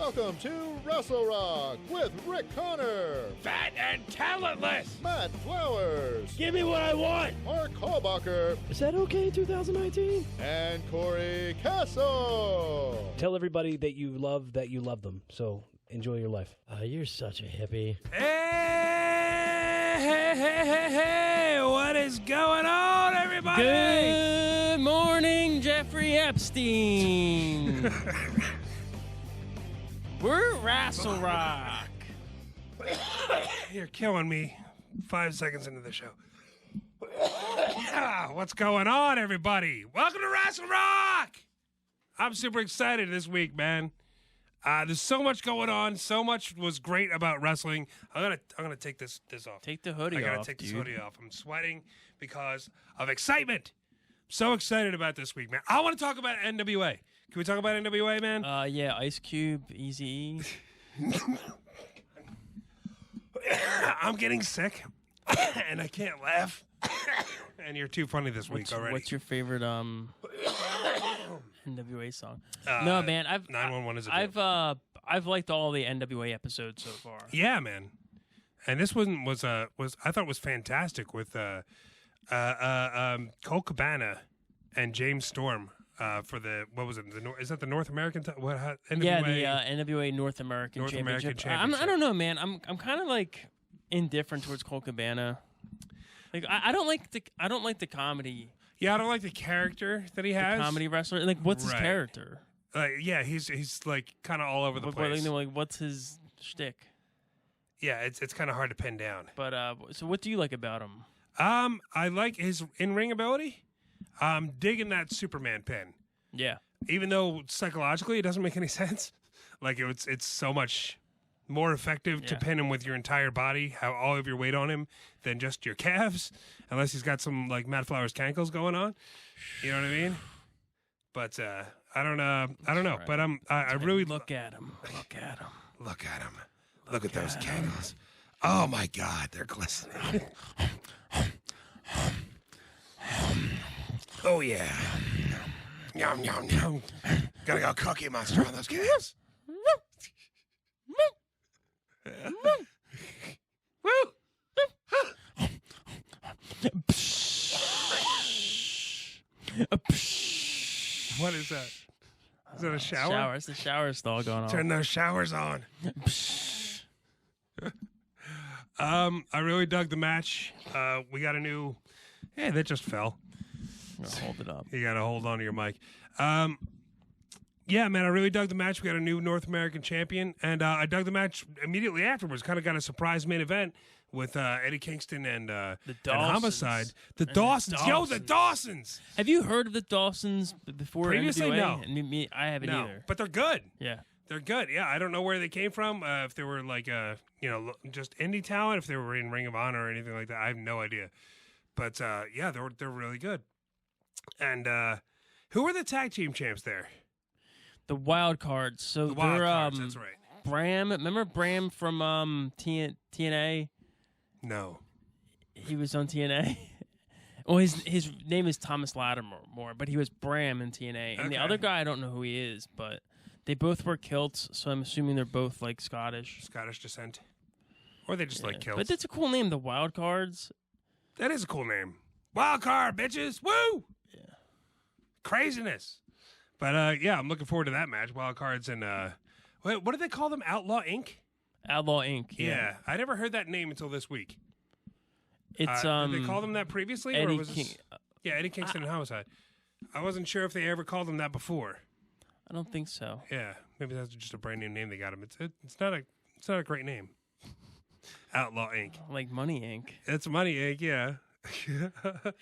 Welcome to Rassle Rock with Rick Connor, Fat and talentless. Matt Flowers, Give me what I want. Mark Hobacher, Is that okay in 2019? and Corey Castle. Tell everybody that you love them. So enjoy your life. You're such a hippie. Hey, what is going on, everybody? Good morning, Jeffrey Epstein. We're Rassle Rock. You're killing me 5 seconds into the show. What's going on, everybody? Welcome to Rassle Rock. I'm super excited this week, man. There's so much going on. So much was great about wrestling. I'm gonna take this off. Take the hoodie I gotta off, take this dude. hoodie off. I'm sweating because of excitement. So excited about this week, man. I want to talk about NWA. Can we talk about NWA, man? Yeah, Ice Cube, Eazy-E. I'm getting sick, and I can't laugh. And you're too funny this week already. What's your favorite NWA song? No, man, 911 is a I've liked all the NWA episodes so far. Yeah, man. And this one was I thought was fantastic with Cole Cabana and James Storm for the what was it? Is that the North American NWA? Yeah, the NWA North American Championship. I don't know, man. I'm kind of like indifferent towards Cole Cabana. Like I don't like the comedy. Yeah, I don't like the character that he has. The comedy wrestler. Like, what's his Right. character? Yeah, he's like kind of all over the place. Like, what's his shtick? Yeah, it's kind of hard to pin down. But so what do you like about him? I like his in-ring ability. I'm digging that Superman pin. Yeah. Even though psychologically it doesn't make any sense. Like it's so much more effective to pin him with your entire body, have all of your weight on him, than just your calves, unless he's got some like Matt Flowers cankles going on. You know what I mean? But I don't know. Right. But I really Look at him. Look at him. look at him. Look at those cankles. Oh my God, they're glistening. Oh yeah. Yum yum yum. Gotta go Cookie Monster on those calves. Woo! What is that? Is that a shower? It's the shower stall going on. Turn those showers on. I really dug the match. We got a new. Hey, that just fell. I'm gonna hold it up. You got to hold on to your mic. Yeah, man, I really dug the match. We got a new North American champion, and I dug the match immediately afterwards. Kind of got a surprise main event with Eddie Kingston and Homicide. The Dawsons. Yo, the Dawsons. Have you heard of the Dawsons before? Previously, NWA? no. And me, I haven't No, either. but they're good. Yeah. They're good. Yeah, I don't know where they came from. If they were like, just indie talent, if they were in Ring of Honor or anything like that, I have no idea. But yeah, they're really good. And who were the tag team champs there? The wild cards. So The Wild they're Cards. That's right. Bram. Remember Bram from TNA? No. He was on TNA. Well, his name is Thomas Lattimore, but he was Bram in TNA. And the Okay. other guy, I don't know who he is, but they both wear kilts, so I'm assuming they're both like Scottish. Scottish descent. Or they just like kills. But that's a cool name, the Wild Cards. That is a cool name. Wild card, bitches. Woo! Yeah. Craziness. But yeah, I'm looking forward to that match. Wild cards and what do they call them? Outlaw Inc. Outlaw Inc. Yeah. I never heard that name until this week. It's Did they call them that previously, or Eddie was King. this... Yeah, Eddie Kingston and Homicide. I wasn't sure if they ever called them that before. I don't think so. Yeah, maybe that's just a brand new name they got him. It's not a great name. Outlaw Inc. Like Money Inc. It's Money Inc. Yeah.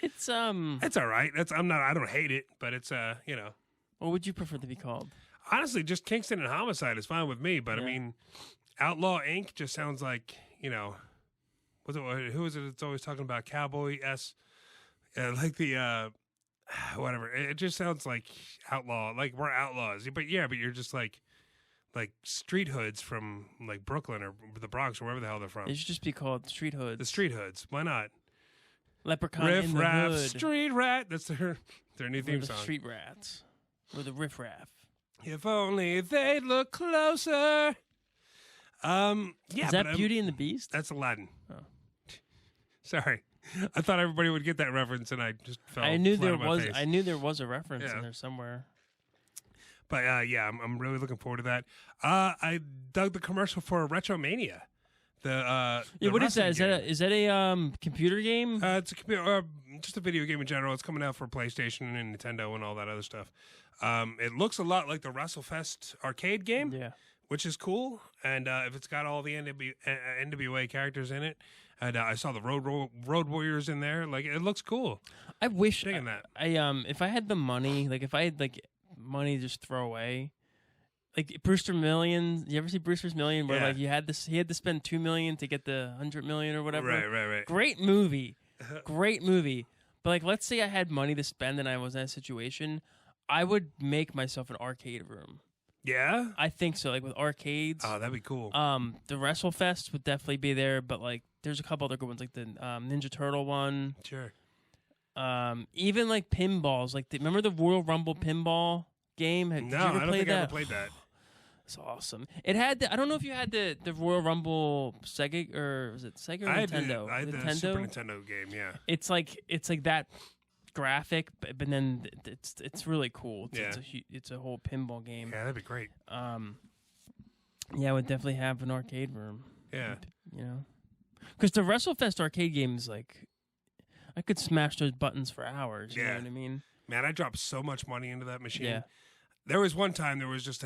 It's It's all right. I don't hate it, but it's What would you prefer to be called? honestly, just Kingston and Homicide is fine with me. But I mean, Outlaw Inc. just sounds like who is it? It's always talking about Cowboy S. Like the whatever. It just sounds like outlaw. Like we're outlaws. But you're just like street hoods from like Brooklyn or the Bronx or wherever the hell they're from. They should just be called Street Hoods. The street hoods. Why not? Leprechaun Riff in the Raff Hood. Street Rat. That's their new We're theme the song. Street Rats. We're the Riff Raff. If only they'd look closer. Yeah, is that Beauty and the Beast? That's Aladdin. Oh. Sorry, I thought everybody would get that reference, and I just fell. I knew there on my was. face. I knew there was a reference in there somewhere. But yeah, I'm really looking forward to that. I dug the commercial for Retromania. What is that? Is that a computer game? It's a computer, just a video game in general. It's coming out for PlayStation and Nintendo and all that other stuff. It looks a lot like the WrestleFest arcade game, which is cool. And if it's got all the NWA characters in it, and I saw the Road Warriors in there, like it looks cool. I wish that. If I had the money, like if I had money to just throw away. Like Brewster Million, you ever see Brewster's Million? Where like he had to spend $2 million to get the $100 million or whatever. Right. Great movie, great movie. But like, let's say I had money to spend and I was in that situation, I would make myself an arcade room. Yeah, I think so. Like with arcades. Oh, that'd be cool. The WrestleFest would definitely be there, but like, there's a couple other good ones, like the Ninja Turtle one. Sure. Even like pinballs. Like, remember the Royal Rumble pinball game? Did you ever I don't play think that? I ever played that. It's awesome. It had I don't know if you had the Royal Rumble Sega, or was it Sega or Nintendo? I had the Super Nintendo game. Yeah. It's like that graphic, but then it's really cool. It's a whole pinball game. Yeah, that'd be great. Yeah, I would definitely have an arcade room. Yeah. You know, because the WrestleFest arcade game is like, I could smash those buttons for hours. You know what I mean? Man, I dropped so much money into that machine. Yeah. There was one time there was just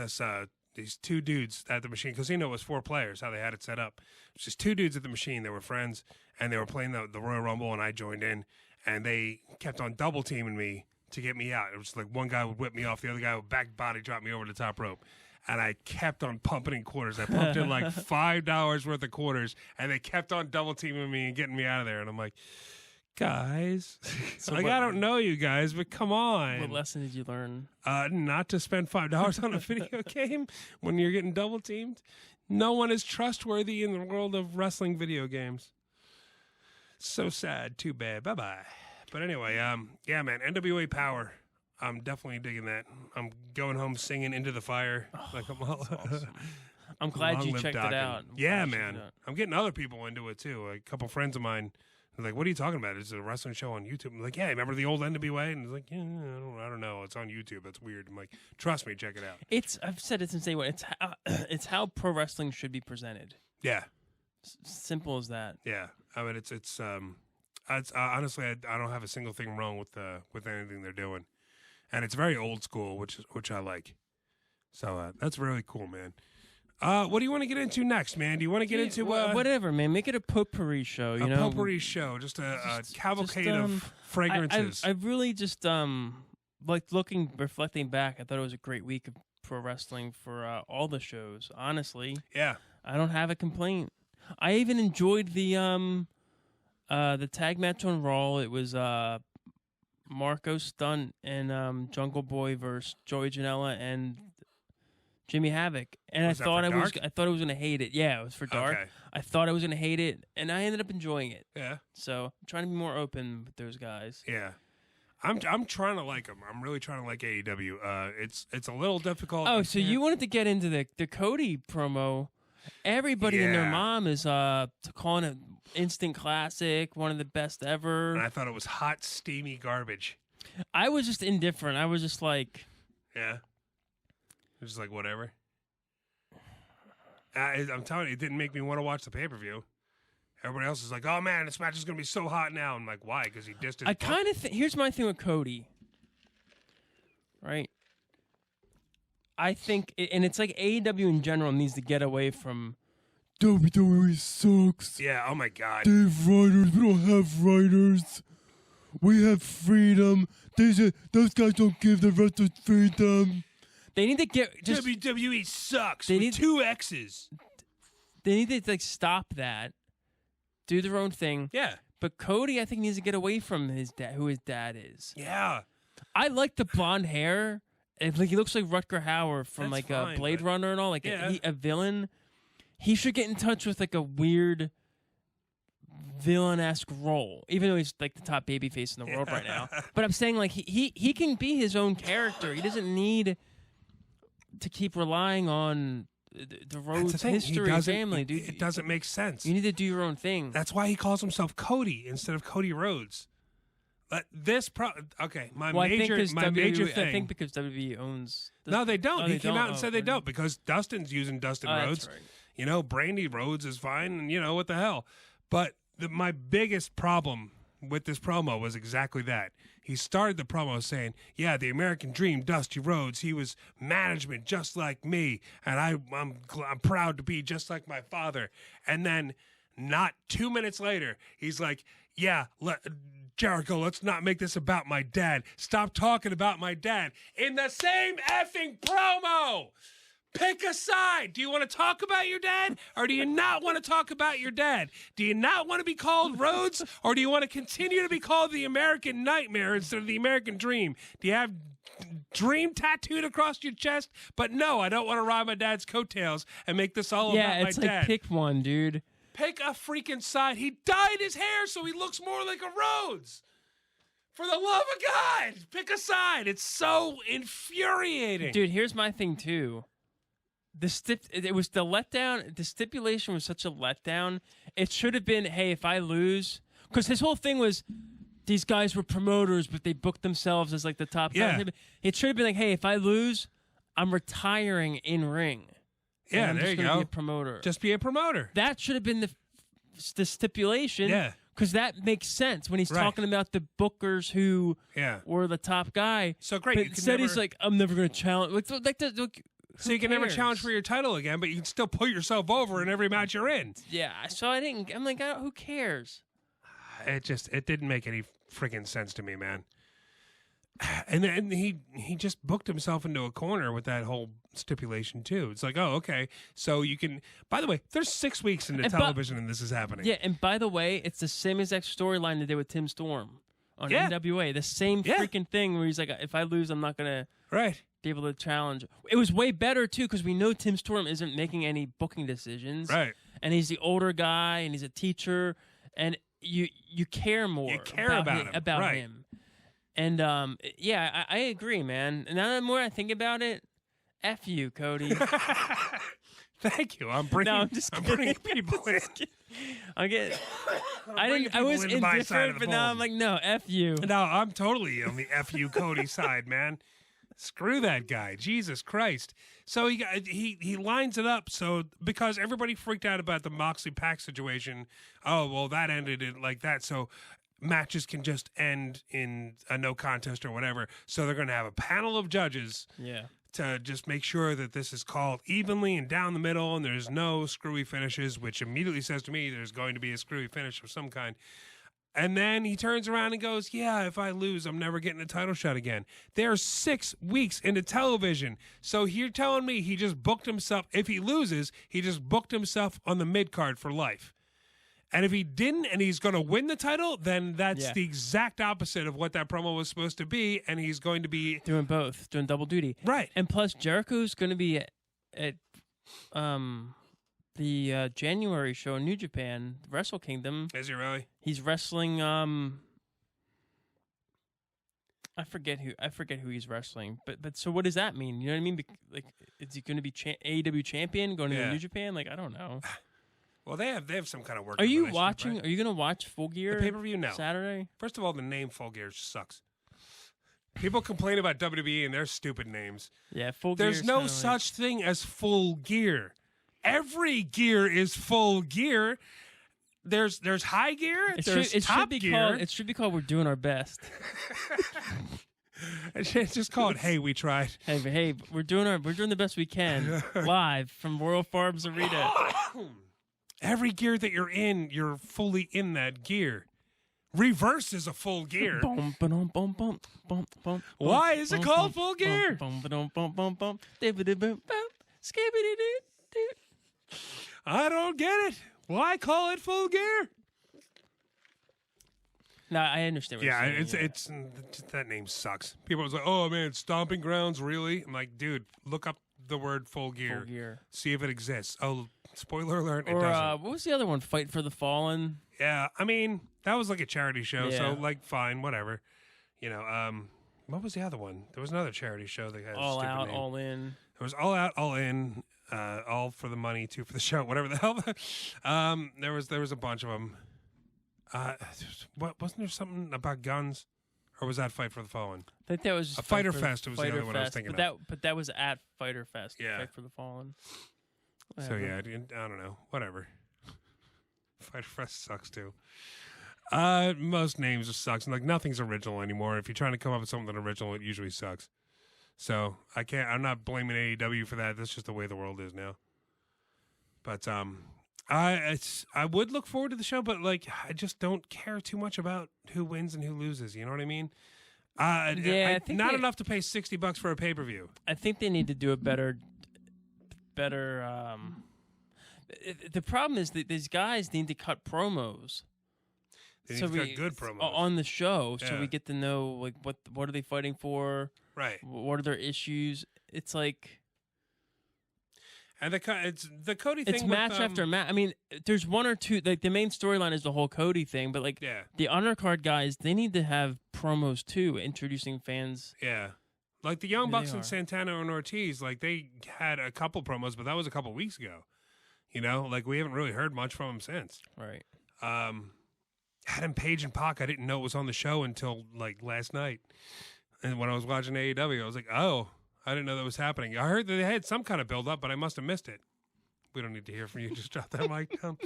these two dudes at the machine, because it was 4 players, how they had it set up. It was just 2 dudes at the machine. They were friends, and they were playing the Royal Rumble, and I joined in, and they kept on double teaming me to get me out. It was like one guy would whip me off, the other guy would back body drop me over the top rope. And I kept on pumping in quarters. I pumped in like $5 worth of quarters, and they kept on double teaming me and getting me out of there. And I'm like, guys, I don't know you guys, but come on. What lesson did you learn? Not to spend $5 on a video game when you're getting double teamed. No one is trustworthy in the world of wrestling video games. So sad. Too bad. Bye-bye. But anyway, yeah, man, NWA Power. I'm definitely digging that. I'm going home singing Into the Fire. I'm awesome. I'm glad you checked it out. Yeah, man. I'm getting other people into it, too. A couple friends of mine. Like, what are you talking about? It's a wrestling show on YouTube. I'm like, yeah, remember the old NWA? And he's like, yeah, I don't know. It's on YouTube. That's weird. I'm like, trust me, check it out. I've said it since day one. It's how pro wrestling should be presented. Yeah. Simple as that. Yeah. I mean, it's honestly, I don't have a single thing wrong with anything they're doing, and it's very old school, which I like. So that's really cool, man. What do you want to get into next, man? Do you want to get into whatever, man? Make it a potpourri show. You know, a potpourri show, just a cavalcade of fragrances. I really just like reflecting back. I thought it was a great week of pro wrestling for all the shows. Honestly, yeah, I don't have a complaint. I even enjoyed the tag match on Raw. It was Marco Stunt and Jungle Boy versus Joey Janela and Jimmy Havoc, and I thought I was gonna hate it. Yeah, it was for dark. Okay. I thought I was gonna hate it, and I ended up enjoying it. Yeah. So I'm trying to be more open with those guys. Yeah. I'm trying to like them. I'm really trying to like AEW. It's a little difficult. Oh, so you wanted to get into the Cody promo? Everybody and their mom is calling it instant classic, one of the best ever. And I thought it was hot, steamy garbage. I was just indifferent. I was just like, yeah. Just like, whatever. I'm telling you, it didn't make me want to watch the pay-per-view. Everybody else is like, oh, man, this match is going to be so hot now. I'm like, why? Because he dissed his here's my thing with Cody. Right? I think, and it's like AEW in general needs to get away from WWE sucks. Yeah, oh, my God. They have writers. We don't have writers. We have freedom. Those guys don't give the wrestlers freedom. They need to get WWE sucks. They need 2 X's. They need to stop that, do their own thing. Yeah. But Cody, I think, needs to get away from his dad, who his dad is. Yeah. I like the blonde hair. He looks like Rutger Hauer from a Blade Runner and all. Like a villain. He should get in touch with like a weird villain-esque role, even though he's like the top babyface in the world right now. But I'm saying like he can be his own character. He doesn't need to keep relying on the Rhodes history and family, dude. It doesn't make sense. You need to do your own thing. That's why he calls himself Cody instead of Cody Rhodes. My major thing. I think because WWE owns. No, they don't. Oh, he came out and said they don't because Dustin's using Dustin Rhodes. That's right. You know, Brandy Rhodes is fine, and you know what the hell. But my biggest problem with this promo was exactly that. He started the promo saying, "Yeah, the American Dream, Dusty Rhodes. He was management just like me, and I'm proud to be just like my father." And then, not 2 minutes later, he's like, "Yeah, Jericho, let's not make this about my dad. Stop talking about my dad." In the same effing promo. Pick a side. Do you want to talk about your dad, or do you not want to talk about your dad? Do you not want to be called Rhodes, or do you want to continue to be called the American Nightmare instead of the American Dream? Do you have Dream tattooed across your chest? But no, I don't want to ride my dad's coattails and make this all about my dad. Yeah, it's like pick one, dude. Pick a freaking side. He dyed his hair so he looks more like a Rhodes. For the love of God, pick a side. It's so infuriating. Dude, here's my thing, too. It was the letdown. The stipulation was such a letdown. It should have been, hey, if I lose, because his whole thing was these guys were promoters, but they booked themselves as like the top guys. It should have been like, hey, if I lose, I'm retiring in ring. Yeah, I'm there just you gonna go. Be a promoter. Just be a promoter. That should have been the stipulation. Yeah. Because that makes sense when he's talking about the bookers who were the top guy. So great. But instead, he's like, I'm never going to challenge. So you can never challenge for your title again, but you can still put yourself over in every match you're in. Yeah, so I'm like, who cares? It didn't make any freaking sense to me, man. And then he just booked himself into a corner with that whole stipulation too. It's like, oh, okay. So you can. By the way, there's 6 weeks into television, and this is happening. Yeah, and by the way, it's the same exact storyline they did with Tim Storm on NWA. The same freaking thing where he's like, if I lose, I'm not gonna be able to challenge. It was way better too because we know Tim Storm isn't making any booking decisions. Right. And he's the older guy, and he's a teacher, and you care more. You care about him. And I agree, man. And now the more I think about it, F you, Cody. Thank you. I'm bringing people in. I was indifferent, but now I'm like, no, F you. No, I'm totally on the F you Cody side, man. Screw that guy. Jesus Christ. So he lines it up so because everybody freaked out about the Moxley Pac situation. Oh, well, that ended it like that. So matches can just end in a no contest or whatever. So they're going to have a panel of judges to just make sure that this is called evenly and down the middle and there's no screwy finishes, which immediately says to me there's going to be a screwy finish of some kind. And then he turns around and goes, yeah, if I lose, I'm never getting a title shot again. They're 6 weeks into television. So you're telling me he just booked himself. If he loses, he just booked himself on the mid-card for life. And if he didn't and he's going to win the title, then that's the exact opposite of what that promo was supposed to be. And he's going to be doing both, doing double duty. Right. And plus, Jericho's going to be at the January show in New Japan, Wrestle Kingdom. Is he really? He's wrestling. I forget who he's wrestling. But so what does that mean? You know what I mean? Like, is he going to be AEW champion going to New Japan? Like, I don't know. Well, they have some kind of work. Are you watching? Right? Are you going to watch Full Gear? The pay-per-view now. Saturday. First of all, the name Full Gear sucks. People complain about WWE and their stupid names. Yeah, Full Gear. There's no such thing as Full Gear. Every gear is Full Gear. There's high gear. There's top gear. It should be called We're Doing Our Best. It's just called Hey, We Tried. Hey, we're doing the best we can live from Royal Farms Arena. Every gear that you're in, you're fully in that gear. Reverse is a full gear. Why is it called Full Gear? I don't get it. Why call it Full Gear? No, I understand what you're saying. It's that name sucks. People are like, oh man, Stomping Grounds, really? I'm like, dude, look up the word Full Gear. Full Gear. See if it exists. Oh, spoiler alert, it or, doesn't. What was the other one? Fight for the Fallen? Yeah, I mean, that was like a charity show, so like, fine, whatever. You know, what was the other one? There was another charity show that had All a stupid Out, name. All In. There was All Out, All In, All for the Money, Two for the Show, whatever the hell. There was a bunch of them. Wasn't there something about guns, or was that Fight for the Fallen? I think that was just a Fighter Fest. Was the other one I was thinking of. But that was at Fighter Fest. Yeah. Fight for the Fallen. Whatever. So yeah, I don't know. Whatever. Fighter Fest sucks too. Most names just sucks, and like nothing's original anymore. If you're trying to come up with something original, it usually sucks. So I'm not blaming AEW for that. That's just the way the world is now. But I would look forward to the show, but like I just don't care too much about who wins and who loses. You know what I mean? I think not enough to pay $60 for a pay-per-view. I think they need to do a better. The problem is that these guys need to cut promos. They need to cut good promos on the show, so we get to know like what are they fighting for, right? What are their issues? It's like, and it's the Cody thing. It's match after match. I mean, there's one or two. Like the main storyline is the whole Cody thing, but like the undercard guys, they need to have promos too, introducing fans. Yeah, like the Young Bucks and Santana and Ortiz, like they had a couple promos, but that was a couple weeks ago. You know, like we haven't really heard much from them since. Right. Adam Page and Pac, I didn't know it was on the show until like last night. And when I was watching AEW, I was like, oh, I didn't know that was happening. I heard that they had some kind of build up, but I must have missed it. We don't need to hear from you. Just drop that mic down.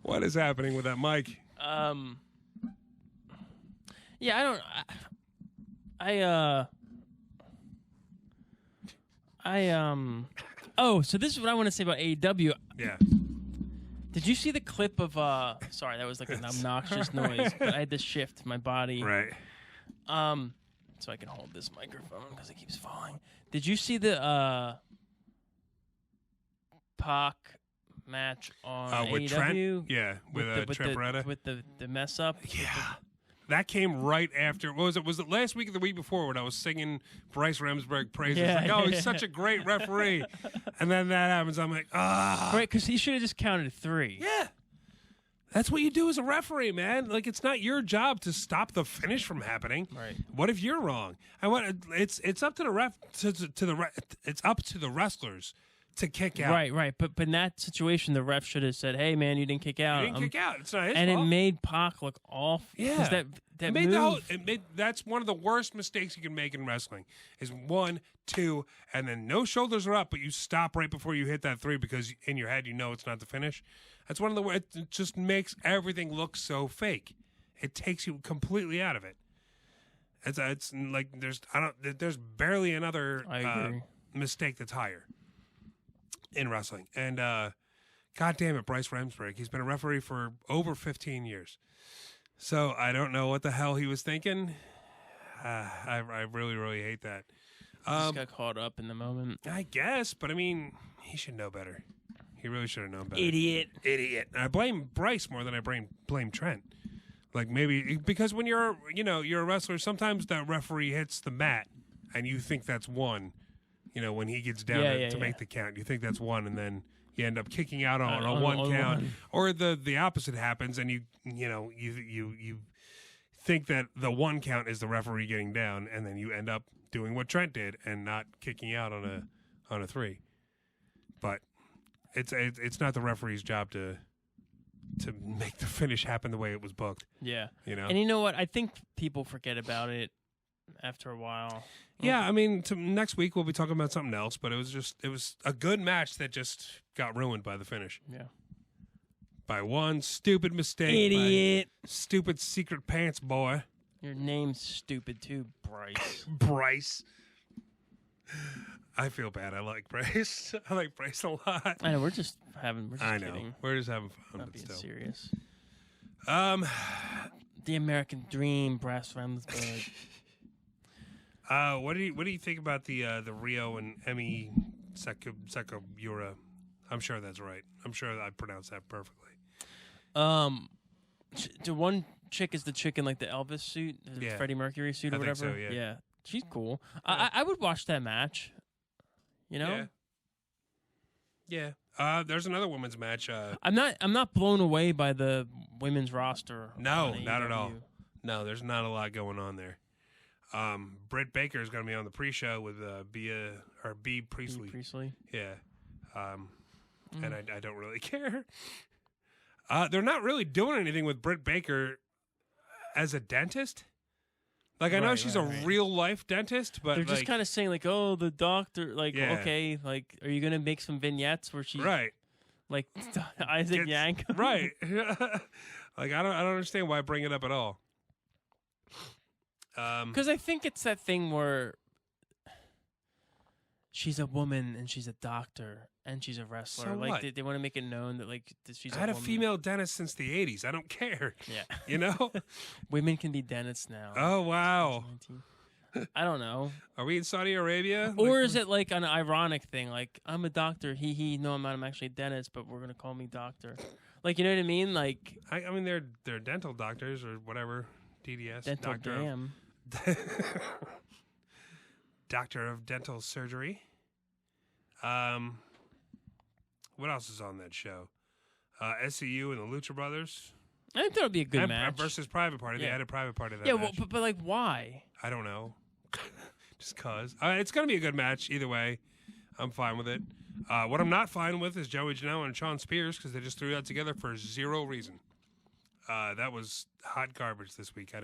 What is happening with that mic? Yeah, oh, so this is what I want to say about AEW. Yeah. Did you see the clip of sorry, that was like an obnoxious noise, but I had to shift my body. Right. So I can hold this microphone because it keeps falling. Did you see the Pac match on with AEW? Trent? Yeah, with Trent Beretta. With the mess up? Yeah. That came right after. What was it? Was it last week or the week before when I was singing Bryce Remsburg praises? Yeah, like, oh, he's such a great referee. And then that happens. I'm like, ah. Right, because he should have just counted 3. Yeah. That's what you do as a referee, man. Like, it's not your job to stop the finish from happening. Right. What if you're wrong? It's up to the ref. It's up to the wrestlers to kick out. Right. But in that situation, the ref should have said, "Hey, man, you didn't kick out." You didn't kick out. It's not his and fault. it made Pac look awful. Yeah. That move. That's one of the worst mistakes you can make in wrestling. Is 1, 2, and then no shoulders are up, but you stop right before you hit that 3 because in your head you know it's not the finish. That's one of the. It just makes everything look so fake. It takes you completely out of it. It's like there's barely another mistake that's higher in wrestling. And God damn it, Bryce Remsburg. He's been a referee for over 15 years. So I don't know what the hell he was thinking. I really, really hate that. Just got caught up in the moment. I guess, but I mean, he should know better. He really should have known better. Idiot. And I blame Bryce more than I blame Trent. Like maybe because when you're a wrestler, sometimes that referee hits the mat and you think that's one. You know, when he gets down to make the count, you think that's one, and then you end up kicking out on a one count, or the opposite happens, and you think that the 1 count is the referee getting down, and then you end up doing what Trent did and not kicking out on a 3. But it's not the referee's job to make the finish happen the way it was booked. Yeah, you know. And you know what? I think people forget about it after a while. Yeah, I mean, next week we'll be talking about something else, but it was a good match that just got ruined by the finish. Yeah. By one stupid mistake. Idiot. Stupid secret pants boy. Your name's stupid too, Bryce. Bryce. I feel bad. I like Bryce. I like Bryce a lot. I know, we're just kidding. We're just having fun. Not being still. Serious. The American Dream, Bryce Remsburg. What do you think about the Rio and Emi Sekigura? I'm sure that's right. I'm sure I pronounced that perfectly. The one chick is the chick in like the Elvis suit, the Freddie Mercury suit or whatever. Think so, yeah. She's cool. Yeah. I would watch that match. You know. Yeah. There's another women's match. I'm not blown away by the women's roster. No, not at all. No, there's not a lot going on there. Britt Baker is going to be on the pre-show with B. Priestley. Yeah. And I don't really care. They're not really doing anything with Britt Baker as a dentist. Like, I know she's a real-life dentist, but... They're just kind of saying, like, oh, the doctor, like, okay, like, are you going to make some vignettes where she's... Right. Like, Isaac Yank? Right. Like, I don't understand why bring it up at all. Because I think it's that thing where she's a woman and she's a doctor and she's a wrestler. So like they want to make it known that like she's. I had a female dentist since the '80s. I don't care. Yeah, you know, women can be dentists now. Oh wow. I don't know. Are we in Saudi Arabia? Or is it like an ironic thing? Like I'm a doctor. He. No, I'm not. I'm actually a dentist, but we're gonna call me doctor. Like you know what I mean? Like I mean they're dental doctors or whatever. DDS. Dental dam. Doctor of dental surgery. What else is on that show? SCU and the Lucha Brothers. I think that would be a good match. Versus Private Party. Yeah. They had a Private Party that match. Well, but like why? I don't know. Just cause. It's going to be a good match either way. I'm fine with it. What I'm not fine with is Joey Janela and Sean Spears because they just threw that together for zero reason. That was hot garbage this week.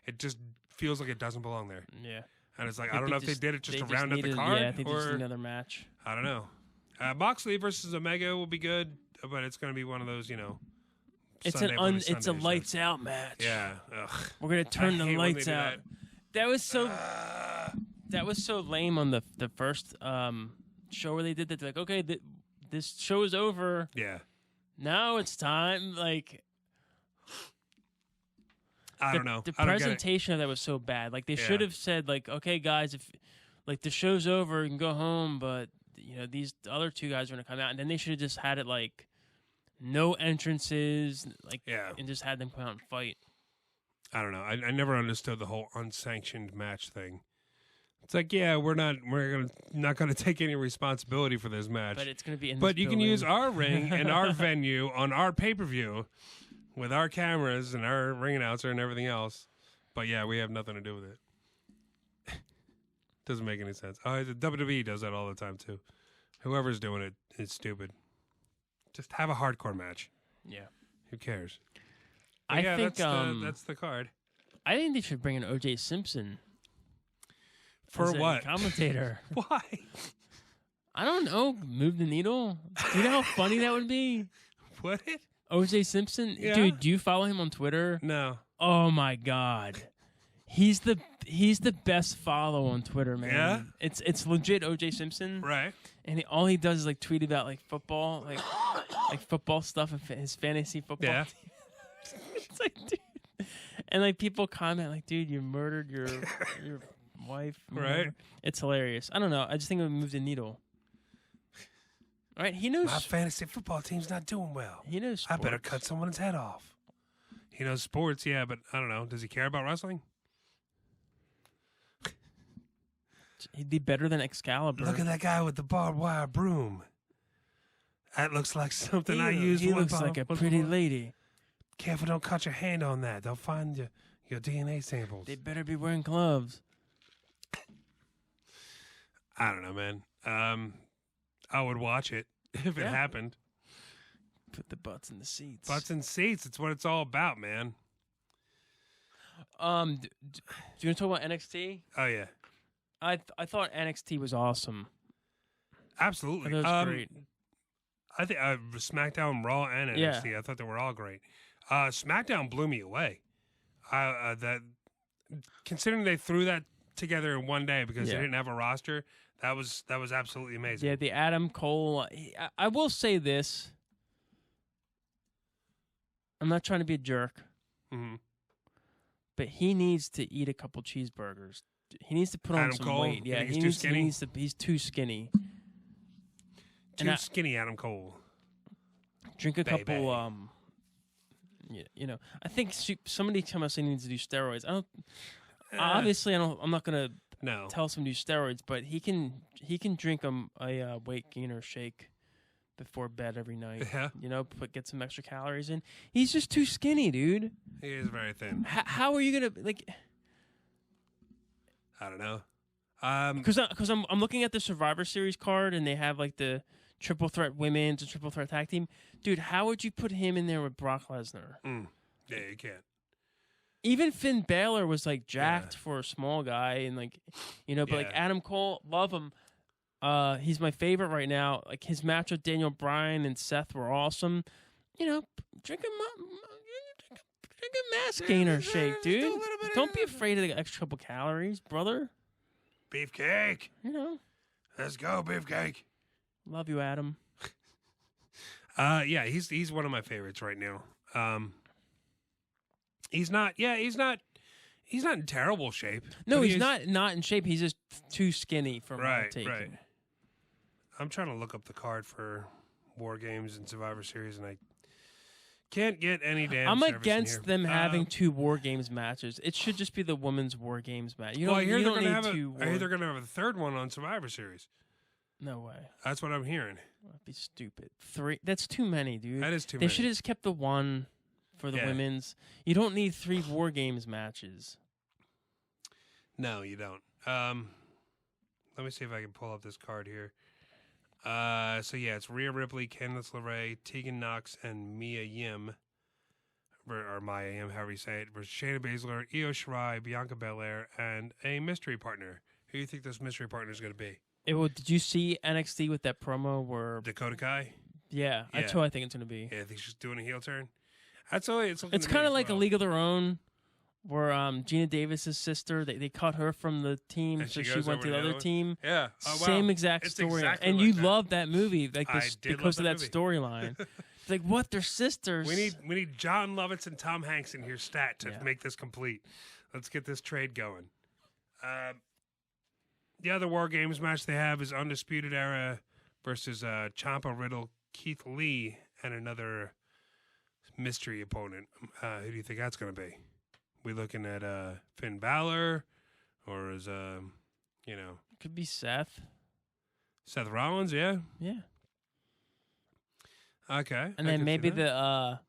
It just feels like it doesn't belong there. Yeah. And it's like, I don't know if they did it just to round out the card. Yeah, I think just another match. I don't know. Moxley versus Omega will be good, but it's going to be one of those, you know. It's a lights out match. Yeah. Ugh. We're going to turn the lights out. That was so lame on the first show where they did that. They're like, okay, this show is over. Yeah. Now it's time. Like, I don't know. The presentation of that was so bad. Like they should have said, like, okay, guys, if like the show's over, you can go home, but you know these other two guys are gonna come out, and then they should have just had it like no entrances, like, and just had them come out and fight. I don't know. I never understood the whole unsanctioned match thing. It's like, yeah, we're not gonna take any responsibility for this match, but it's gonna be. But you can use our ring and our venue on our pay-per-view. With our cameras and our ring announcer and everything else. But yeah, we have nothing to do with it. Doesn't make any sense. Oh, the WWE does that all the time too. Whoever's doing it is stupid. Just have a hardcore match. Yeah. Who cares? I think that's the card. I think they should bring in O.J. Simpson. For what? Commentator. Why? I don't know. Move the needle. Do you know how funny that would be? What? O.J. Simpson? Yeah. Dude, do you follow him on Twitter? No. Oh, my God. He's the best follow on Twitter, man. Yeah? It's legit O.J. Simpson. Right. And all he does is, like, tweet about, like, football, like football stuff and his fantasy football. Yeah. It's like, dude. And, like, people comment, like, dude, you murdered your wife. Right. It's hilarious. I don't know. I just think it would move the needle. All right, he knows. My fantasy football team's not doing well. He knows sports. I better cut someone's head off. He knows sports, yeah, but I don't know. Does he care about wrestling? He'd be better than Excalibur. Look at that guy with the barbed wire broom. That looks like something I use. He looks like a pretty lady. Careful, don't cut your hand on that. They'll find your DNA samples. They better be wearing gloves. I don't know, man. I would watch it if it happened. Put the butts in the seats. Butts in seats. It's what it's all about, man. Do you want to talk about NXT? Oh, yeah. I thought NXT was awesome. Absolutely. It was great. I think SmackDown, Raw, and NXT. I thought they were all great. SmackDown blew me away. That considering they threw that together in one day because they didn't have a roster. That was absolutely amazing. Yeah, the Adam Cole. I will say this. I'm not trying to be a jerk, but he needs to eat a couple cheeseburgers. He needs to put on some weight. Yeah, he's too skinny. He's too skinny. Too skinny, Adam Cole. Drink a couple. You know, I think somebody tell us he needs to do steroids. Obviously, I'm not gonna tell him to do steroids, but he can drink a weight gainer shake before bed every night. Yeah. You know, get some extra calories in. He's just too skinny, dude. He is very thin. How are you gonna like? I don't know. Because I'm looking at the Survivor Series card, and they have like the triple threat women's and triple threat tag team. Dude, how would you put him in there with Brock Lesnar? Yeah, you can't. Even Finn Balor was like jacked for a small guy, and like, but like Adam Cole, love him. He's my favorite right now. Like his match with Daniel Bryan and Seth were awesome. Drink a mass gainer shake, dude. Don't be afraid of the extra couple calories, brother. Beefcake. Let's go, Beefcake. Love you, Adam. Yeah, he's one of my favorites right now. He's not in terrible shape. No, he's not in shape. He's just too skinny for my taking. Right. I'm trying to look up the card for War Games and Survivor Series, and I can't get any damn. I'm against them having 2 War Games matches. It should just be the women's War Games match. I hear they're going to have a third one on Survivor Series. No way. That's what I'm hearing. That'd be stupid. 3. That's too many, dude. That is too many. They should have just kept the 1 for the women's. You don't need 3 War Games matches. No, you don't. Let me see if I can pull up this card here. It's Rhea Ripley, Candice LeRae, Tegan Knox, and Mia Yim, or Maya Yim, however you say it, versus Shayna Baszler, Io Shirai, Bianca Belair, and a mystery partner. Who do you think this mystery partner is going to be? Did you see NXT with that promo where Dakota Kai? Yeah, that's who I think it's going to be. Yeah, I think she's doing a heel turn. That's all. It's kind of like a League of Their Own, where Gina Davis's sister, they cut her from the team, and so she went to the other team. Yeah, same exact story. Exactly and like you that. love that movie, like this, because of that storyline. It's like, what? They're sisters. We need John Lovitz and Tom Hanks in here stat to make this complete. Let's get this trade going. The other War Games match they have is Undisputed Era versus Ciampa, Riddle, Keith Lee, and another mystery opponent. Who do you think that's going to be? We looking at Finn Balor, or is could be Seth Rollins? Yeah. Okay. And then maybe the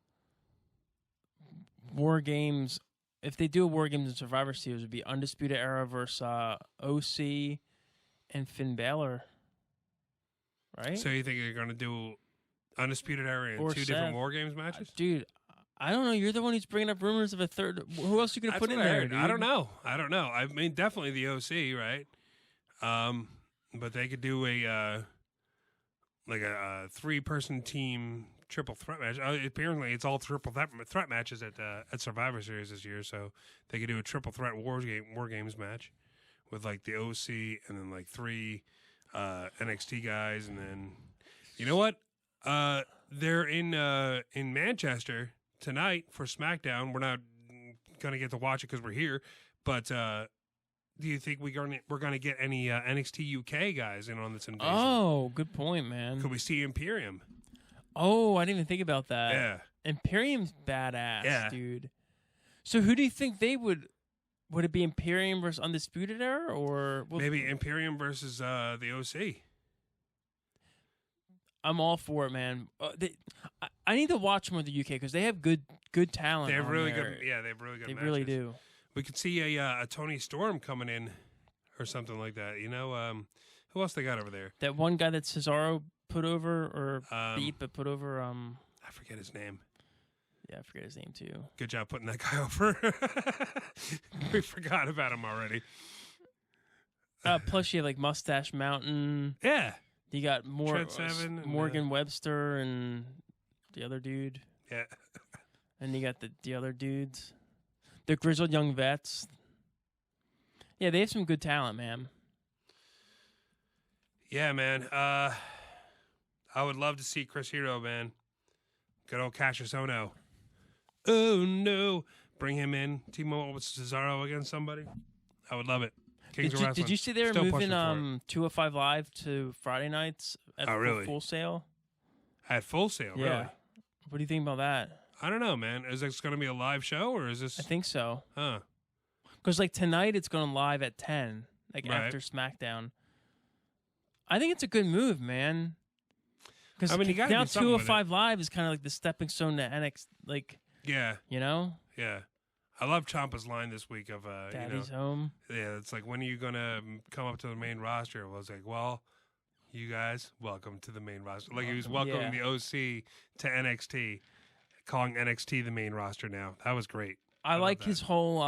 War Games. If they do a War Games in Survivor Series, it would be Undisputed Era versus OC and Finn Balor. Right? So you think you're going to do Undisputed Era in 2 different War Games matches? Dude, I don't know. You're the one who's bringing up rumors of a third. Who else are you going to put in there, dude? I don't know. I mean, definitely the OC, right? But they could do a 3-person team triple threat match. Apparently, it's all triple threat matches at Survivor Series this year, so they could do a triple threat War Games match with like the OC and then like 3 NXT guys, and then you know what? They're in Manchester tonight for SmackDown. We're not gonna get to watch it because we're here, but do you think we're gonna get any NXT UK guys in on this invasion? Oh, good point, man. Could we see Imperium? Oh, I didn't even think about that. Yeah. Imperium's badass, dude. So who do you think they would it be Imperium versus Undisputed Era, or maybe Imperium versus the OC? I'm all for it, man. I need to watch more of the UK because they have good talent. They have really there. good. Yeah, they have really good. They matches. really do. We could see a Tony Storm coming in, or something like that. Who else they got over there? That one guy that Cesaro put over, or beat, but put over. I forget his name. Yeah, I forget his name too. Good job putting that guy over. We forgot about him already. Plus, you have like Mustache Mountain. Yeah. You got Morgan and, Webster and the other dude. Yeah. And you got the other dudes. The Grizzled Young Vets. Yeah, they have some good talent, man. Yeah, man. I would love to see Chris Hero, man. Good old Cassius Ohno. Oh, no. Bring him in. Team up with Cesaro against somebody. I would love it. Did you see they were moving 205 Live to Friday nights at Full Sail? At Full Sail, yeah. Really? What do you think about that? I don't know, man. Is this going to be a live show, or is this... I think so. Huh. Because, like, tonight it's going live at 10, after SmackDown. I think it's a good move, man. Because now 205 Live is kind of like the stepping stone to NXT, like... Yeah. You know? Yeah. I love Ciampa's line this week of Daddy's home. Yeah, it's like, when are you gonna come up to the main roster? Well, I was like, well, you guys, welcome to the main roster. Like, he was welcoming the OC to NXT, calling NXT the main roster now. That was great. I like his whole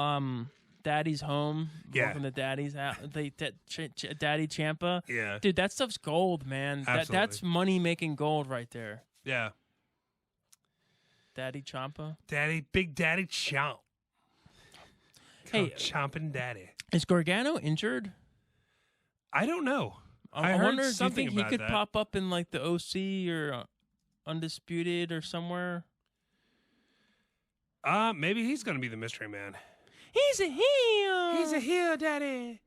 Daddy's home. Yeah. Welcome to Daddy's house. Daddy Ciampa. Yeah. Dude, that stuff's gold, man. That's money making gold right there. Yeah. Daddy Ciampa. Big Daddy Ciamp. Hey, Chomping Daddy. Is Gargano injured? I don't know. I heard wonder, something do you think he about could pop up in like the OC or Undisputed or somewhere? Maybe he's going to be the mystery man. He's a heel. He's a heel, Daddy.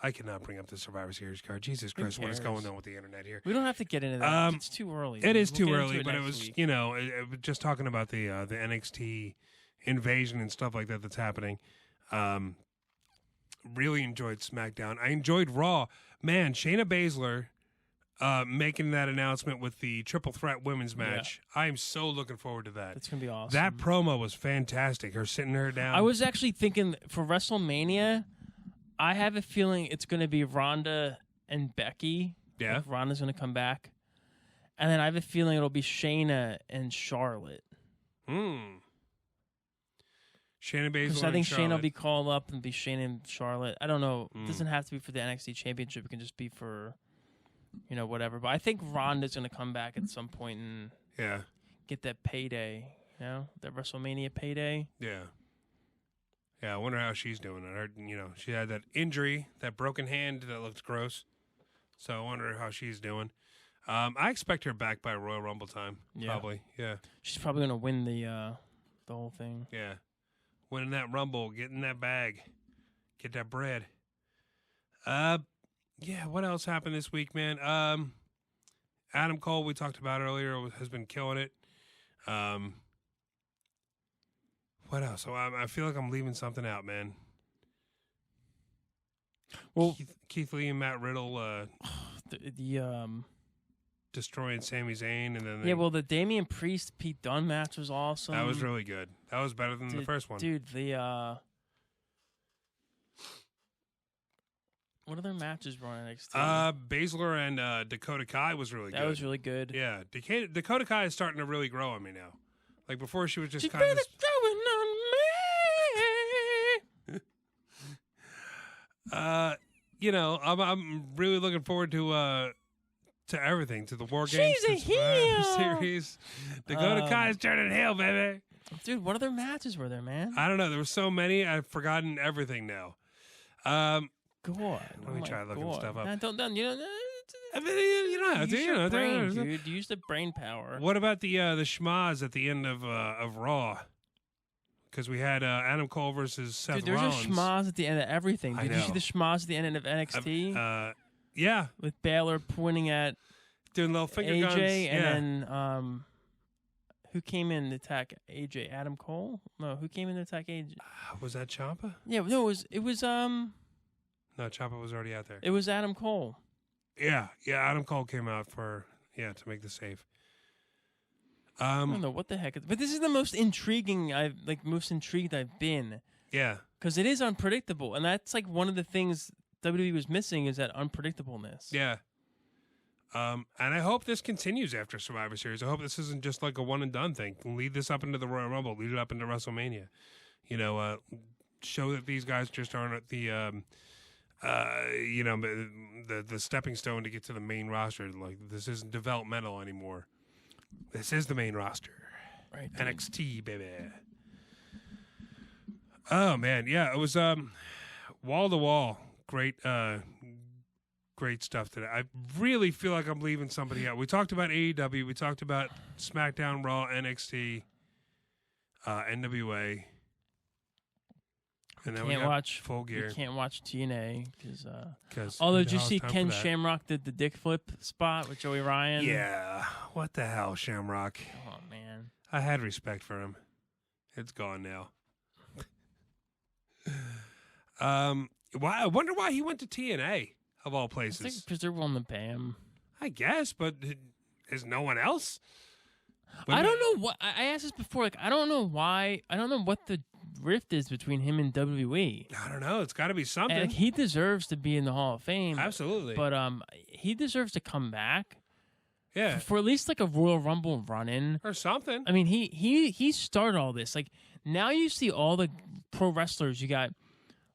I cannot bring up the Survivor Series card. Jesus Christ, what is going on with the internet here? We don't have to get into that. It's too early. It is too early, but it was, week. Just talking about the NXT invasion and stuff like that that's happening. Really enjoyed SmackDown. I enjoyed Raw. Man, Shayna Baszler making that announcement with the Triple Threat Women's match. Yeah. I am so looking forward to that. It's going to be awesome. That promo was fantastic. Her sitting her down. I was actually thinking for WrestleMania, I have a feeling it's going to be Ronda and Becky. Yeah. Like Ronda's going to come back. And then I have a feeling it'll be Shayna and Charlotte. Shayna Baszler. Because I think Charlotte. Shayna will be called up and be Shayna and Charlotte. I don't know. It doesn't have to be for the NXT Championship. It can just be for, whatever. But I think Ronda's going to come back at some point and get that payday. That WrestleMania payday. Yeah. Yeah, I wonder how she's doing. I heard, she had that injury, that broken hand that looked gross. So I wonder how she's doing. I expect her back by Royal Rumble time. Yeah. Probably. Yeah. She's probably going to win the whole thing. Yeah. Winning that Rumble, getting that bag, get that bread. Yeah, what else happened this week, man? Adam Cole, we talked about earlier, has been killing it. What else? So I feel like I'm leaving something out, man. Well, Keith Lee and Matt Riddle destroying Sami Zayn, and then the Damian Priest Pete Dunne match was awesome. That was really good. That was better than the first one, dude. What other matches were on NXT? Baszler and Dakota Kai was really good. That was really good. Yeah, Dakota Kai is starting to really grow on me now. Like before, she was just She's kind of growing on me. I'm really looking forward to everything, to the War Games, She's a heel series. Dakota Kai is turning heel, baby. Dude, what other matches were there, man? I don't know. There were so many. I've forgotten everything now. God, let me try looking stuff up. Don't you know, dude. Use the brain power. What about the schmaz at the end of Raw? Because we had Adam Cole versus Seth Rollins. There's a schmaz at the end of everything. Did you see the schmaz at the end of NXT? Yeah. With Baylor pointing at doing little finger AJ, guns. And then who came in to attack AJ? Adam Cole? No, who came in to attack AJ? Was that Ciampa? Yeah, no, it was No, Ciampa was already out there. It was Adam Cole. Yeah, Adam Cole came out to make the save. I don't know what the heck, but this is the most intriguing most intrigued I've been. Yeah, because it is unpredictable, and that's like one of the things WWE was missing is that unpredictableness. Yeah. And I hope this continues after Survivor Series. I hope this isn't just like a one and done thing. Lead this up into the Royal Rumble. Lead it up into WrestleMania. Show that these guys just aren't the stepping stone to get to the main roster. Like, this isn't developmental anymore. This is the main roster. Right. NXT, baby. Oh man, yeah, it was wall to wall. Great stuff today. I really feel like I'm leaving somebody out. We talked about AEW, we talked about SmackDown, Raw, NXT, NWA. And then we watch Full Gear. You can't watch TNA because. Although, did you see Ken Shamrock did the dick flip spot with Joey Ryan? Yeah. What the hell, Shamrock? Oh man. I had respect for him. It's gone now. I wonder why he went to TNA of all places. Because they're willing to pay him. I guess, but is no one else? I don't know what I asked this before. Like, I don't know why. I don't know what the rift is between him and WWE. I don't know. It's got to be something. And, like, he deserves to be in the Hall of Fame. Absolutely. But he deserves to come back. Yeah. For at least like a Royal Rumble run-in or something. I mean, he started all this. Like, now you see all the pro wrestlers. You got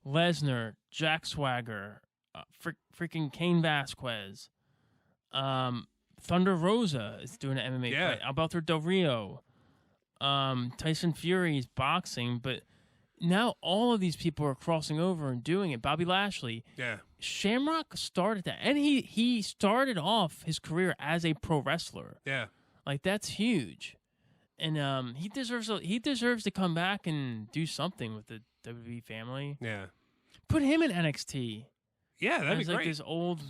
Lesnar, Jack Swagger, freaking Kane Vasquez, Thunder Rosa is doing an MMA fight. Alberto Del Rio, Tyson Fury's boxing, but now all of these people are crossing over and doing it. Bobby Lashley. Yeah. Shamrock started that. And he started off his career as a pro wrestler. Yeah. Like, that's huge. And he deserves to come back and do something with the WWE family. Yeah. Put him in NXT. Yeah, that'd be like great. This old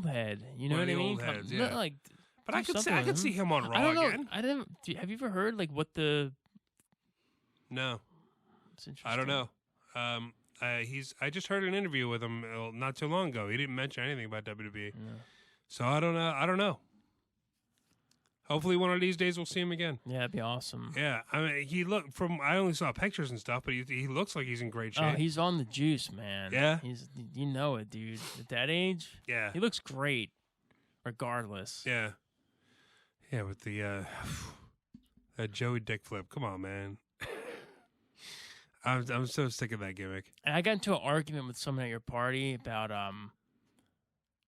head. You know what I mean? Old heads, yeah. Like, but I could see him on Raw I don't know. again. Have you ever heard like what the? No. It's interesting. I don't know. I just heard an interview with him not too long ago. He didn't mention anything about WWE. Yeah. So I don't know. Hopefully one of these days we'll see him again. Yeah, that'd be awesome. Yeah, I mean, I only saw pictures and stuff, but he looks like he's in great shape. Oh, he's on the juice, man. Yeah? You know it, dude. At that age, yeah, he looks great, regardless. Yeah. Yeah, with the that Joey dick flip. Come on, man. I'm so sick of that gimmick. And I got into an argument with someone at your party about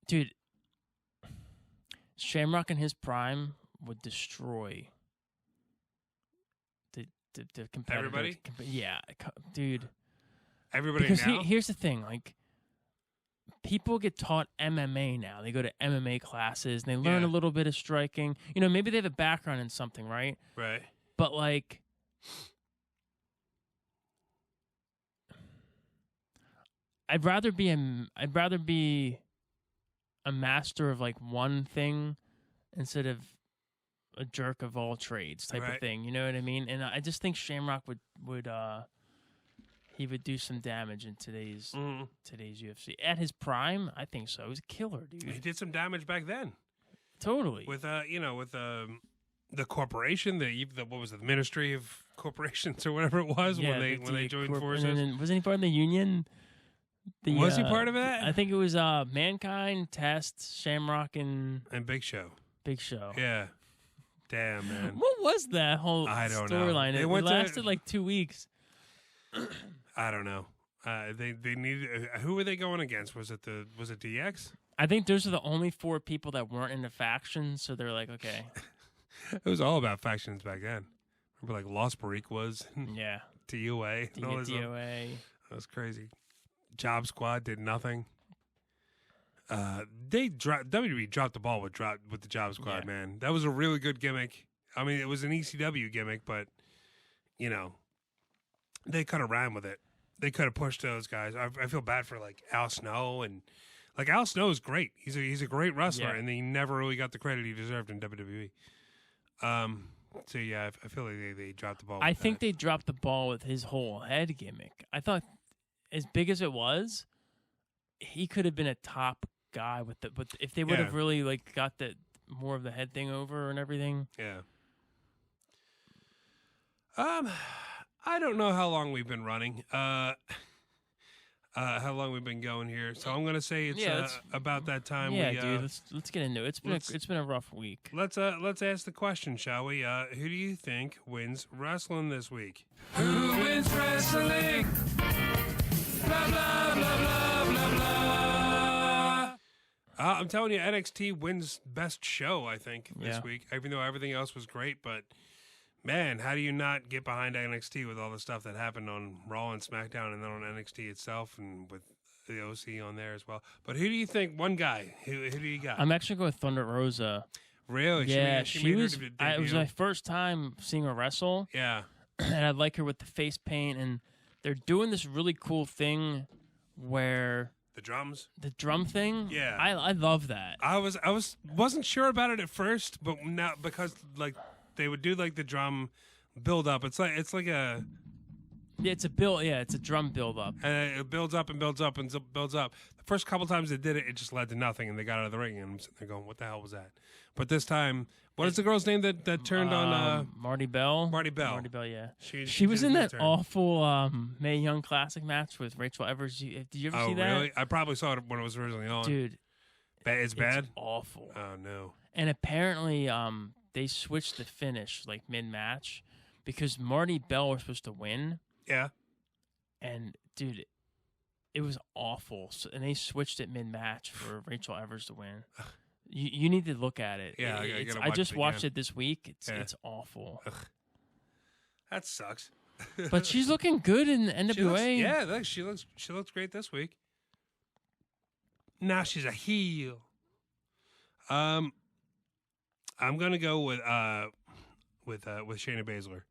dude, Shamrock in his prime would destroy the competitor. Everybody? Yeah, dude. Everybody because now? Here's the thing, like, people get taught MMA now. They go to MMA classes, and they learn a little bit of striking. You know, maybe they have a background in something, right? Right. But, like, I'd rather be a master of, like, one thing instead of a jerk of all trades type of thing. You know what I mean? And I just think Shamrock would he would do some damage in today's UFC. At his prime, I think so. He's a killer, dude. He did some damage back then. Totally. With the corporation, what was it, the Ministry of Corporations or whatever it was when they joined forces. And then, wasn't he part of the union? Was he part of that? I think it was Mankind, Test, Shamrock, and Big Show. Big Show. Yeah. Damn, man. What was that whole storyline? It lasted like 2 weeks. I don't know. They needed. Who were they going against? Was it DX? I think those are the only 4 people that weren't in the faction, so they're like, okay. It was all about factions back then. Remember, like Los Boricuas, yeah, DOA, and all this stuff. DOA. That was crazy. Job Squad did nothing. WWE dropped the ball with the Job Squad, man. That was a really good gimmick. I mean, it was an ECW gimmick, but you know, they could have ran with it. They could have pushed those guys. I feel bad for like Al Snow, and like Al Snow is great. He's a great wrestler, and he never really got the credit he deserved in WWE. So yeah, I feel like they dropped the ball. I think they dropped the ball with his whole head gimmick. I thought, as big as it was, he could have been a top guy with if they would have really like got the more of the head thing over and everything. Yeah. I don't know how long we've been running. How long we've been going here. So I'm gonna say it's about that time. Yeah, dude. Let's get into it. It's been a rough week. Let's ask the question, shall we? Who do you think wins wrestling this week? Who wins wrestling? Blah blah blah blah blah blah. I'm telling you, NXT wins best show. I think this week, even though everything else was great, but. Man, how do you not get behind NXT with all the stuff that happened on Raw and SmackDown and then on NXT itself and with the OC on there as well? But who do you think, one guy, who do you got? I'm actually going with Thunder Rosa. Really? Yeah, she was. It was my first time seeing her wrestle. Yeah. And I like her with the face paint, and they're doing this really cool thing where... The drums? The drum thing? Yeah. I love that. I wasn't sure about it at first, but now, because, like... They would do like the drum build up. It's like a it's a build. Yeah, it's a drum build up. And it builds up and builds up and builds up. The first couple times they did it, it just led to nothing, and they got out of the ring, and I'm sitting there going, "What the hell was that?" But this time, what is the girl's name that turned on? Marty Bell. Marty Bell. Marty Bell. Yeah. She was in that turn. awful Mae Young Classic match with Rachel Evers. Did you ever see that? Oh, really? I probably saw it when it was originally on. Dude, it's bad. Awful. Oh no. And apparently, they switched the finish like mid-match because Marty Bell was supposed to win. Yeah. And dude, it was awful. So, and they switched it mid-match for Rachel Evers to win. You need to look at it. Yeah, I just watched it this week. It's awful. Ugh. That sucks. But she's looking good in NWA. She looks great this week. Now she's a heel. I'm gonna go with Shayna Baszler.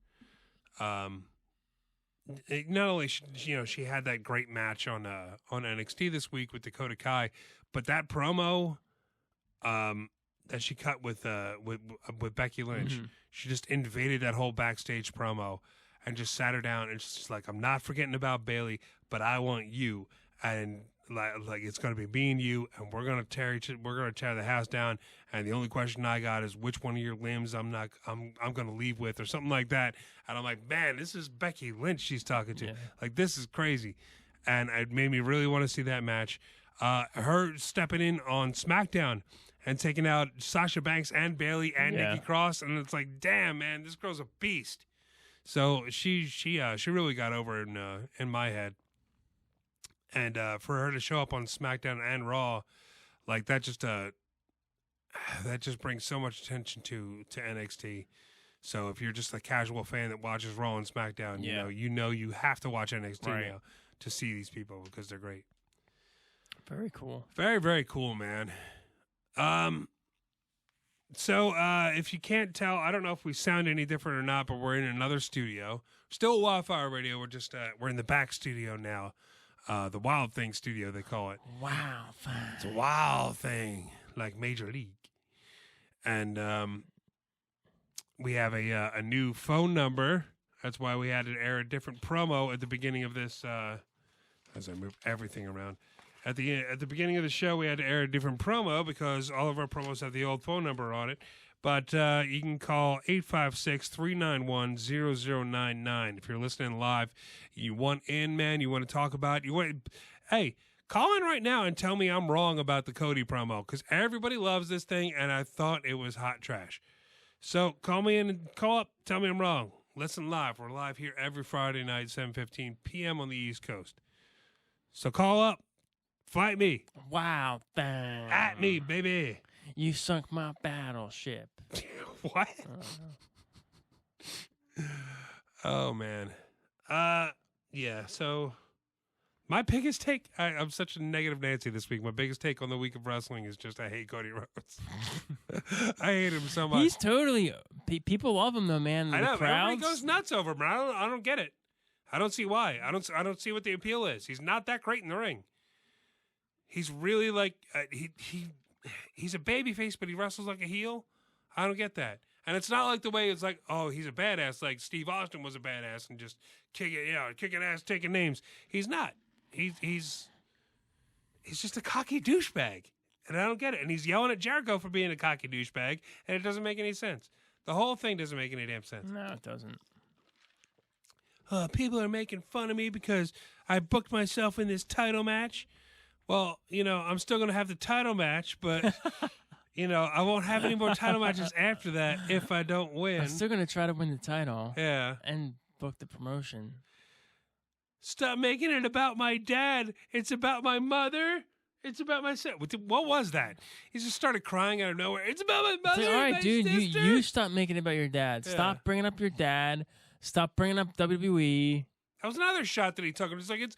Not only she had that great match on NXT this week with Dakota Kai, but that promo that she cut with Becky Lynch, she just invaded that whole backstage promo and just sat her down and just like, I'm not forgetting about Bayley, but I want you, and like it's gonna be me and you, and we're gonna tear the house down, and the only question I got is which one of your limbs I'm gonna leave with, or something like that. And I'm like, man, this is Becky Lynch she's talking to. Yeah. Like, this is crazy, and it made me really want to see that match. Her stepping in on SmackDown and taking out Sasha Banks and Bayley and Nikki Cross, and it's like, damn, man, this girl's a beast. So she really got over in my head. And for her to show up on SmackDown and Raw, like that just brings so much attention to NXT. So if you're just a casual fan that watches Raw and SmackDown, you have to watch NXT now to see these people because they're great. Very cool. Very, very cool, man. So if you can't tell, I don't know if we sound any different or not, but we're in another studio. Still Wildfire Radio. We're just we're in the back studio now. The Wild Thing Studio, they call it. Wild Thing. It's a wild thing, like Major League. And we have a new phone number. That's why we had to air a different promo at the beginning of this. As I move everything around, at the beginning of the show, we had to air a different promo because all of our promos have the old phone number on it. But you can call 856-391-0099 if you're listening live. You want in, man. You want to talk about. Hey, call in right now and tell me I'm wrong about the Cody promo because everybody loves this thing, and I thought it was hot trash. So call me in and call up. Tell me I'm wrong. Listen live. We're live here every Friday night, 7:15 p.m. on the East Coast. So call up. Fight me. Wow, thing. At me, baby. You sunk my battleship. What? Oh, man. Yeah, so my biggest take, I'm such a negative Nancy this week. My biggest take on the week of wrestling is just I hate Cody Rhodes. I hate him so much. He's totally, people love him though, man. I know, crowds. everybody goes nuts over him, but I don't get it. I don't see why. I don't see what the appeal is. He's not that great in the ring. He's really like, he's a babyface, but he wrestles like a heel. I don't get that. And it's not like the way it's like, oh, he's a badass, like Steve Austin was a badass and just kicking ass, taking names. He's not. He's just a cocky douchebag, and I don't get it. And he's yelling at Jericho for being a cocky douchebag, and it doesn't make any sense. The whole thing doesn't make any damn sense. No, it doesn't. People are making fun of me because I booked myself in this title match. Well, I'm still going to have the title match, but, I won't have any more title matches after that if I don't win. I'm still going to try to win the title. Yeah. And book the promotion. Stop making it about my dad. It's about my mother. It's about my son. What was that? He just started crying out of nowhere. It's about my mother. All right, my dude, sister. you stop making it about your dad. Yeah. Stop bringing up your dad. Stop bringing up WWE. That was another shot that he took. It's like, it's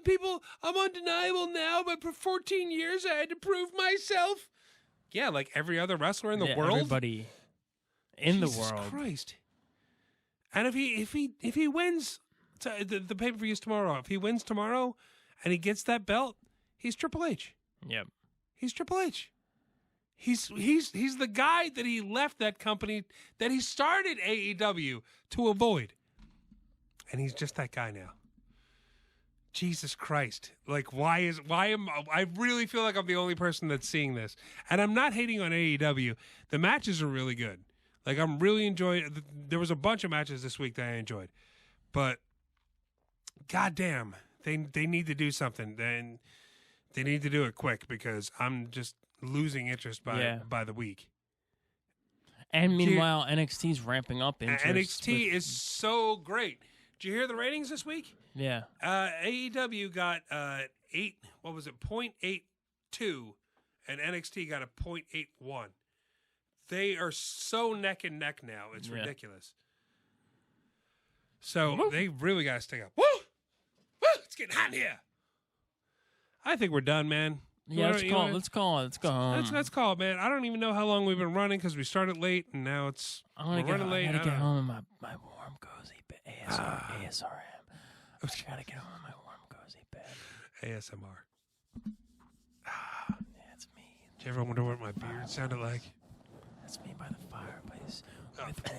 people, I'm undeniable now, but for 14 years I had to prove myself. Yeah, like every other wrestler in the world. Everybody in Jesus the world. Christ. And if he wins the pay-per-view is tomorrow. If he wins tomorrow and he gets that belt, he's Triple H. Yep. He's Triple H. He's the guy that he left that company that he started AEW to avoid. and he's just that guy now. Jesus Christ. Like, why am I really feel like I'm the only person that's seeing this. And I'm not hating on AEW. The matches are really good. Like, I'm really enjoying there was a bunch of matches this week that I enjoyed. But goddamn, they need to do something. Then they need to do it quick because I'm just losing interest by the week. And meanwhile, NXT's ramping up interest. NXT is so great. Did you hear the ratings this week? Yeah. AEW got 0.82, and NXT got a 0.81. They are so neck and neck now. It's ridiculous. So they really got to stick up. Woo! Woo! It's getting hot in here. I think we're done, man. Yeah, let's call it. Let's go home. Let's call it, man. I don't even know how long we've been running because we started late, and now we're running late. I gotta get home in my warm, cozy bed. ASRM. I gotta get home in my warm, cozy bed. ASMR. Yeah, it's me. Did you ever wonder what my beard sounded like? That's me by the fireplace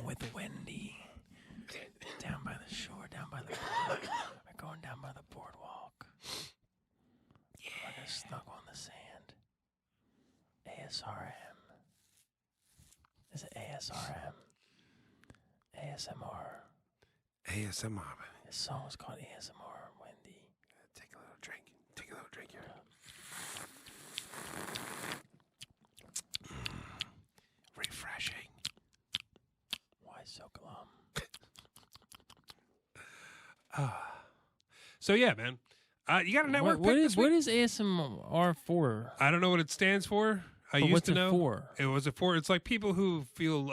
with Wendy. Down by the shore, down by the boardwalk. We're going down by the boardwalk. We're gonna snuggle on the sand. ASRM. Is it ASRM? ASMR. ASMR. This song is called ASMR, Wendy. Take a little drink. Take a little drink here. Refreshing. Why so glum? So yeah, man. You got a network What pick is this week? what is ASMR for? I don't know what it stands for. I But used what's to it know. for? It was a for. It's like people who feel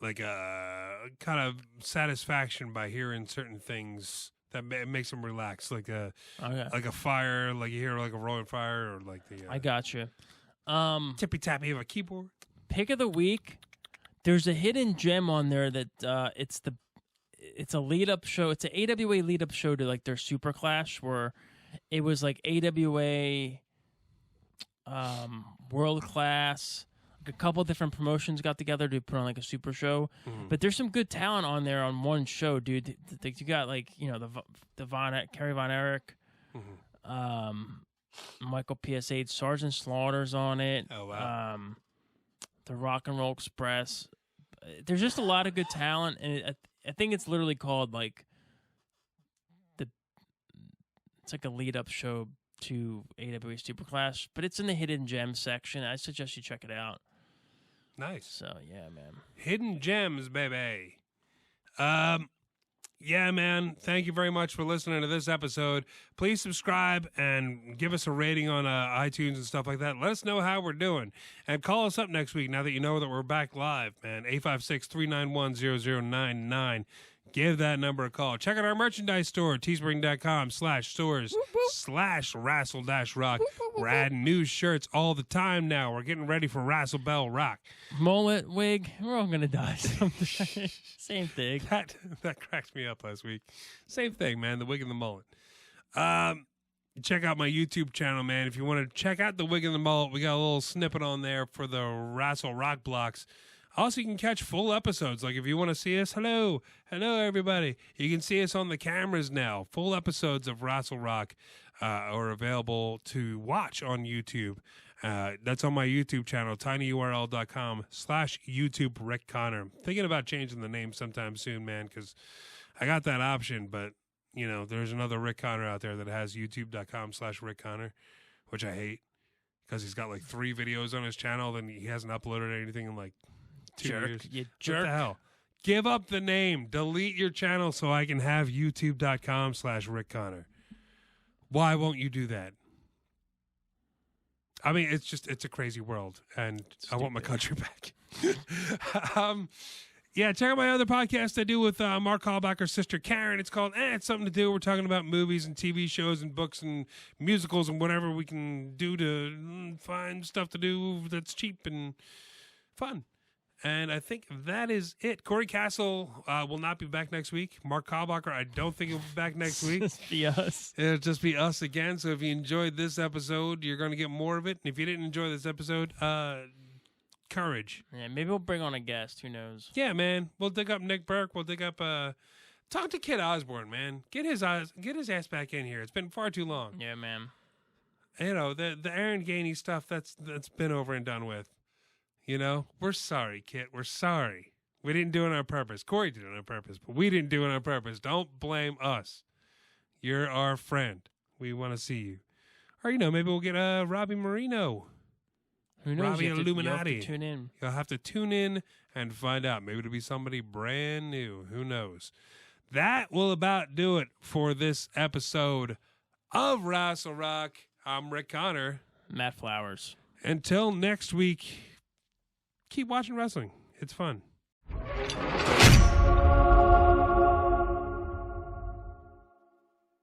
like kind of satisfaction by hearing certain things that makes them relax, like a fire, like you hear like a roaring fire, or like the I got you. tippy tappy of a keyboard. Pick of the week. There's a hidden gem on there that it's a lead up show. It's an AWA lead up show to like their Super Clash, where it was like AWA World Class. Like a couple different promotions got together to put on like a super show. But there's some good talent on there on one show, dude. You got like, you know, Kerry Von Erich, Michael PSH, Sergeant Slaughter's on it. Oh wow. The Rock and Roll Express. There's just a lot of good talent, and I think it's literally called like it's like a lead up show to AWA Superclash, but it's in the hidden gems section. I suggest you check it out. Nice. So yeah, man. Hidden gems, baby. Yeah, man. Thank you very much for listening to this episode. Please subscribe and give us a rating on iTunes and stuff like that. Let us know how we're doing. And call us up next week now that you know that we're back live, man. 856-391-0099. Give that number a call. Check out our merchandise store, teespring.com/stores/Rassle-Rock. Rad new shirts all the time now. We're getting ready for Rassle Bell Rock. Mullet, wig, we're all going to die someday. Same thing. That cracked me up last week. Same thing, man, the wig and the mullet. Check out my YouTube channel, man. If you want to check out the wig and the mullet, we got a little snippet on there for the Rassle Rock blocks. Also, you can catch full episodes. Like, if you want to see us, hello, everybody. You can see us on the cameras now. Full episodes of Rassle Rock are available to watch on YouTube. That's on my YouTube channel, tinyurl.com/YouTube Rick Connor. Thinking about changing the name sometime soon, man, because I got that option. But, you know, there's another Rick Connor out there that has youtube.com/Rick Connor, which I hate because he's got like 3 videos on his channel. Then he hasn't uploaded anything in like 2 years. You jerk. What the hell? Give up the name. Delete your channel so I can have youtube.com/Rick Connor. Why won't you do that? I mean, it's a crazy world, and I want my country back. Yeah, check out my other podcast I do with Mark Hallbacker's sister Karen. It's called It's Something to Do. We're talking about movies and TV shows and books and musicals and whatever we can do to find stuff to do that's cheap and fun. And I think that is it. Corey Castle will not be back next week. Mark Hallbacher, I don't think he'll be back next week. Just be us. It'll just be us again. So if you enjoyed this episode, you're going to get more of it. And if you didn't enjoy this episode, courage. Yeah, maybe we'll bring on a guest. Who knows? Yeah, man. We'll dig up Nick Burke. We'll dig up Talk to Kid Osborne, man. Get his ass back in here. It's been far too long. Yeah, man. You know, the Aaron Gainey stuff that's been over and done with. You know, we're sorry, Kit. We're sorry. We didn't do it on purpose. Corey did it on purpose, but we didn't do it on purpose. Don't blame us. You're our friend. We want to see you. Or, you know, maybe we'll get Robbie Marino. Who knows? Robbie Illuminati. You'll have to tune in. You'll have to tune in and find out. Maybe it'll be somebody brand new. Who knows? That will about do it for this episode of Rassle Rock. I'm Rick Connor. Matt Flowers. Until next week, keep watching wrestling. It's fun.